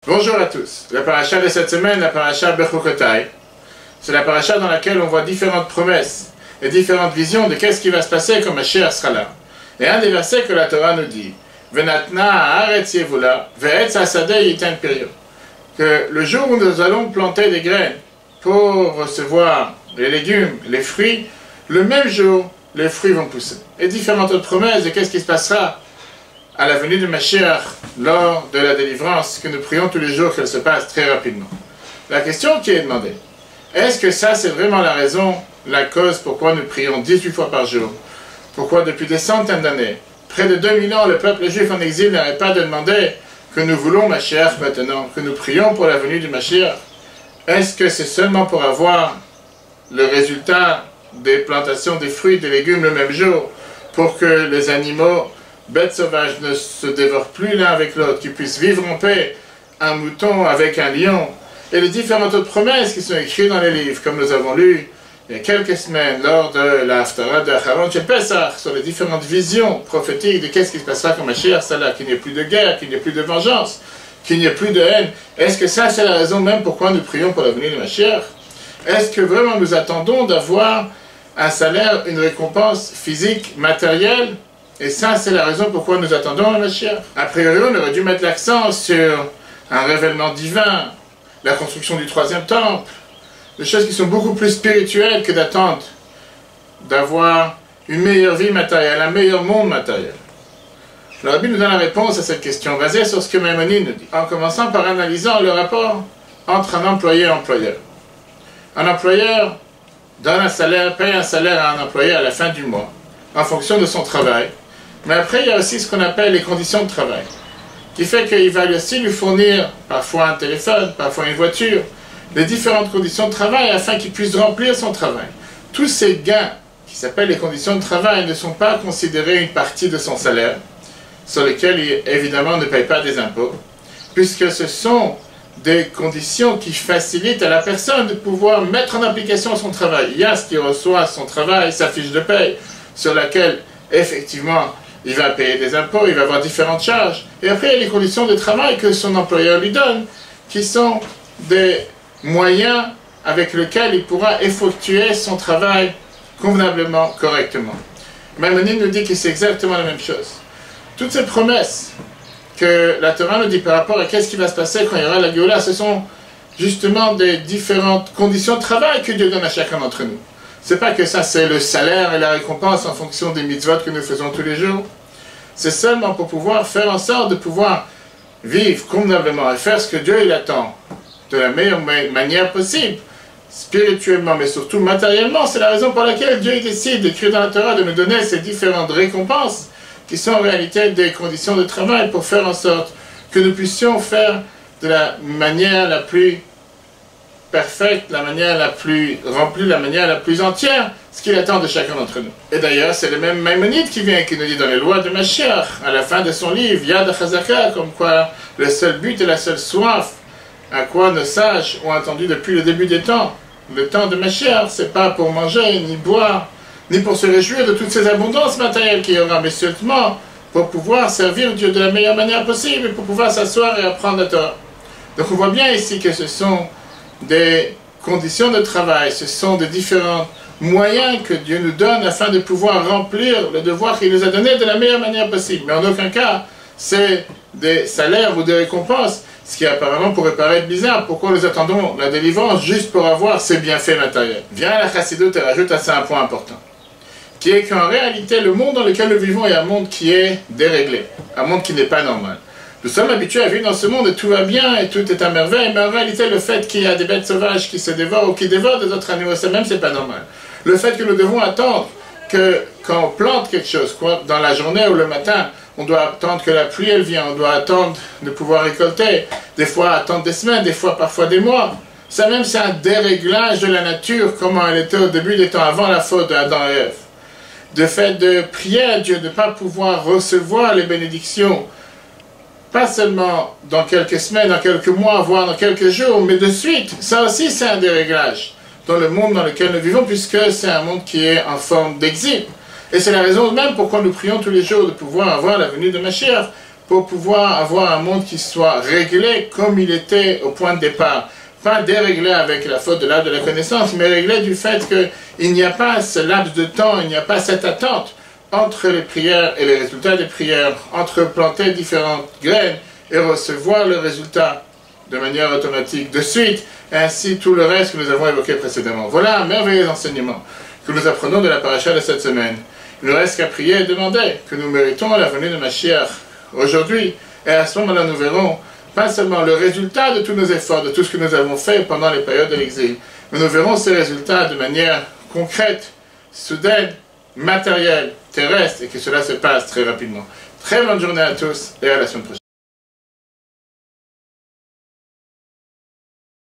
Bonjour à tous. La paracha de cette semaine, la paracha Bechukotai, c'est la paracha dans laquelle on voit différentes promesses et différentes visions de qu'est-ce qui va se passer quand Mashiach sera là. Et un des versets que la Torah nous dit, Venatna haaretz yevula, ve'etz hasadeh yiten pirio, que le jour où nous allons planter des graines pour recevoir les légumes, les fruits, le même jour, les fruits vont pousser. Et différentes autres promesses de qu'est-ce qui se passera à la venue de Mashiach lors de la délivrance que nous prions tous les jours qu'elle se passe très rapidement. La question qui est demandée, est-ce que ça c'est vraiment la raison, la cause pourquoi nous prions 18 fois par jour? Pourquoi depuis des centaines d'années, près de 2000 ans, le peuple juif en exil n'arrête pas de demander que nous voulons Mashiach maintenant, que nous prions pour la venue du Mashiach? Est-ce que c'est seulement pour avoir le résultat des plantations des fruits, des légumes le même jour, pour que les animaux bêtes sauvages ne se dévorent plus l'un avec l'autre, qu'ils puissent vivre en paix, un mouton avec un lion, et les différentes autres promesses qui sont écrites dans les livres, comme nous avons lu il y a quelques semaines lors de la Haftarah de Acharon Shel Pesach, sur les différentes visions prophétiques de qu'est-ce qui se passera quand Mashiach sera là, qu'il n'y ait plus de guerre, qu'il n'y ait plus de vengeance, qu'il n'y ait plus de haine. Est-ce que ça c'est la raison même pourquoi nous prions pour la venue de Mashiach? Est-ce que vraiment nous attendons d'avoir un salaire, une récompense physique, matérielle? Et ça, c'est la raison pourquoi nous attendons le Mashiach. A priori, on aurait dû mettre l'accent sur un révèlement divin, la construction du troisième temple, des choses qui sont beaucoup plus spirituelles que d'attendre d'avoir une meilleure vie matérielle, un meilleur monde matériel. Le Rabbi nous donne la réponse à cette question, basée sur ce que Maïmonide nous dit, en commençant par analysant le rapport entre un employé et un employeur. Un employeur donne un salaire, paye un salaire à un employé à la fin du mois, en fonction de son travail. Mais après, il y a aussi ce qu'on appelle les conditions de travail, qui fait qu'il va aussi lui fournir parfois un téléphone, parfois une voiture, les différentes conditions de travail afin qu'il puisse remplir son travail. Tous ces gains, qui s'appellent les conditions de travail, ne sont pas considérés une partie de son salaire, sur lesquels il, évidemment, ne paye pas des impôts, puisque ce sont des conditions qui facilitent à la personne de pouvoir mettre en application son travail. Il y a ce qui reçoit son travail, sa fiche de paye, sur laquelle, effectivement, il va payer des impôts, il va avoir différentes charges. Et après, il y a les conditions de travail que son employeur lui donne, qui sont des moyens avec lesquels il pourra effectuer son travail convenablement, correctement. Maïmonide nous dit que c'est exactement la même chose. Toutes ces promesses que la Torah nous dit par rapport à qu'est-ce qui va se passer quand il y aura la Géoula, ce sont justement des différentes conditions de travail que Dieu donne à chacun d'entre nous. C'est pas que ça c'est le salaire et la récompense en fonction des mitzvot que nous faisons tous les jours. C'est seulement pour pouvoir faire en sorte de pouvoir vivre convenablement et faire ce que Dieu il attend de la meilleure manière possible, spirituellement mais surtout matériellement. C'est la raison pour laquelle Dieu décide d'écrire dans la Torah de nous donner ces différentes récompenses qui sont en réalité des conditions de travail pour faire en sorte que nous puissions faire de la manière la plus parfaite, la manière la plus remplie, la manière la plus entière, ce qu'il attend de chacun d'entre nous. Et d'ailleurs, c'est le même Maïmonide qui vient, qui nous dit dans les lois de Mashiach, à la fin de son livre, Yad HaChazaka, comme quoi le seul but et la seule soif à quoi nos sages ont attendu depuis le début des temps, le temps de Mashiach, c'est pas pour manger, ni boire, ni pour se réjouir de toutes ces abondances matérielles qu'il y aura, mais seulement pour pouvoir servir Dieu de la meilleure manière possible et pour pouvoir s'asseoir et apprendre la Torah. Donc on voit bien ici que ce sont des conditions de travail, ce sont des différents moyens que Dieu nous donne afin de pouvoir remplir le devoir qu'il nous a donné de la meilleure manière possible. Mais en aucun cas, c'est des salaires ou des récompenses, ce qui apparemment pourrait paraître bizarre. Pourquoi nous attendons la délivrance juste pour avoir ces bienfaits matériels? Vient la Chassidoute et rajoute à ça un point important, qui est qu'en réalité, le monde dans lequel nous vivons est un monde qui est déréglé, un monde qui n'est pas normal. Nous sommes habitués à vivre dans ce monde et tout va bien et tout est à merveille, mais en réalité, le fait qu'il y a des bêtes sauvages qui se dévorent ou qui dévorent des autres animaux, ça même, c'est pas normal. Le fait que nous devons attendre que quand on plante quelque chose, quoi, dans la journée ou le matin, on doit attendre que la pluie elle vient, on doit attendre de pouvoir récolter, des fois attendre des semaines, des fois parfois des mois. Ça même, c'est un déréglage de la nature, comment elle était au début des temps, avant la faute d'Adam et Ève. De fait de prier à Dieu, de ne pas pouvoir recevoir les bénédictions, pas seulement dans quelques semaines, dans quelques mois, voire dans quelques jours, mais de suite. Ça aussi, c'est un déréglage dans le monde dans lequel nous vivons, puisque c'est un monde qui est en forme d'exil. Et c'est la raison même pourquoi nous prions tous les jours de pouvoir avoir la venue de Mashiach, pour pouvoir avoir un monde qui soit réglé comme il était au point de départ. Pas déréglé avec la faute de l'art de la connaissance, mais réglé du fait qu'il n'y a pas ce laps de temps, il n'y a pas cette attente entre les prières et les résultats des prières, entre planter différentes graines et recevoir le résultat de manière automatique de suite, et ainsi tout le reste que nous avons évoqué précédemment. Voilà un merveilleux enseignement que nous apprenons de la paracha de cette semaine. Il ne reste qu'à prier et demander que nous méritons la venue de Mashiach aujourd'hui, et à ce moment-là nous verrons pas seulement le résultat de tous nos efforts, de tout ce que nous avons fait pendant les périodes de l'exil, mais nous verrons ces résultats de manière concrète, soudaine, matérielle, terrestre, et que cela se passe très rapidement. Très bonne journée à tous et à la semaine prochaine.